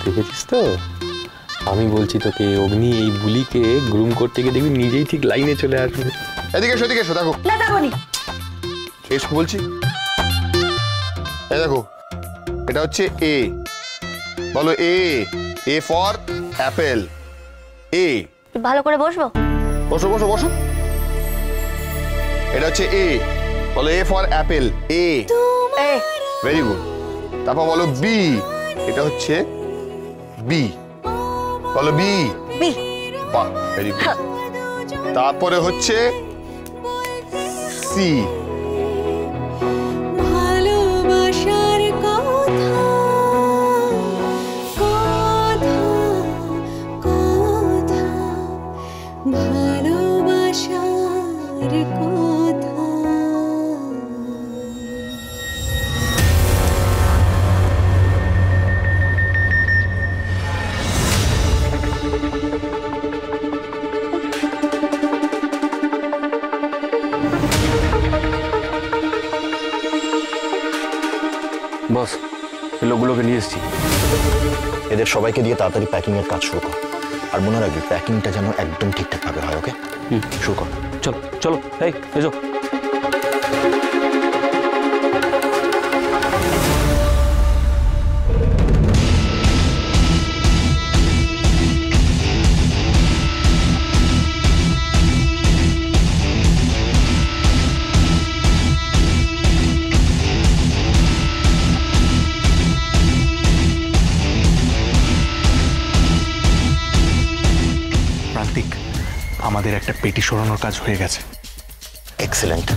দেখেছিস তো? আমি বলছি তোকে, অগ্নি এই বুলিকে গ্রুম করতে গিয়ে দেখবি নিজেই ঠিক লাইনে চলে আসবে। এদিকে এসো, এদিকে এসো, দেখো। না যাবনি। এসো বলছি। এই দেখো, এটা হচ্ছে এ। বলো এ। A for Apple. এ। ভালো করে বসবো। বসো বসো বসো। এটা হচ্ছে এ। বলো A for Apple. A. Very good. তারপর বলো বি। এটা হচ্ছে বি। বলো বি। বি। বাহ, ভেরি গুড। তারপরে হচ্ছে সি। ভালোবাসার কথা কথা কথা ভালোবাসার কথা। বস, এই লোকগুলোকে নিয়ে এসেছি। এদের সবাইকে দিয়ে তাড়াতাড়ি প্যাকিং এর কাজ শুরু কর। আর মনে রাখবি প্যাকিংটা যেন একদম ঠিকঠাক ভাবে হয়। ওকে, শুরু কর। চলো চলো, এই এসো। প্রান্তিক, আমাদের একটা পেটি সরানোর কাজ হয়ে গেছে। এক্সেলেন্ট।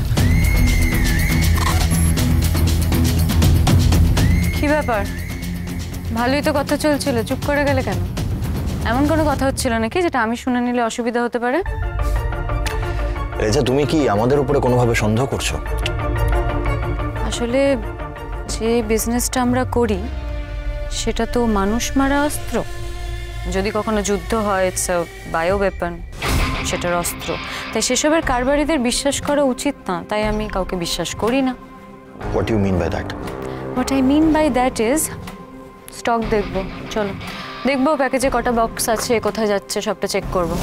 কি ব্যাপার? ভালোই তো কথা চলছিল, চুপ করে গেলে কেন? এমন কোনো কথা হচ্ছিল নাকি যেটা আমি শুনে নিলে অসুবিধা হতে পারে? রেজা, তুমি কি আমাদের উপরে কোনোভাবে সন্দেহ করছো? আসলে যে বিজনেসটা আমরা করি সেটা তো মানুষ মারা অস্ত্র। যদি কখনো যুদ্ধ হয়, ইটস আ বায়ো ওয়েপন, সেটার অস্ত্র। তাই সেসবের কারবারিদের বিশ্বাস করা উচিত না, তাই আমি কাউকে বিশ্বাস করি না। What you mean by that? What I mean by that is stock দেখবো। চলো দেখবো প্যাকেজে কটা বক্স আছে, কোথায় যাচ্ছে, সবটা চেক করবো।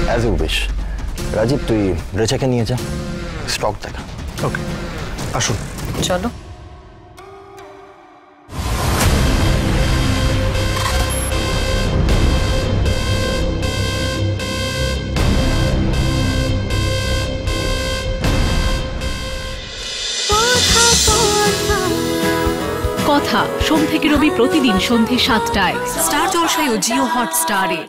As you wish. রাজীব, তুই রেজাকে নিয়ে যা, স্টক দেখা। ওকে, আসুন। চলো। কথা সোম থেকে রবি প্রতিদিন সন্ধ্যে ৭টায় স্টার জলসায় ও জিও হটস্টারে।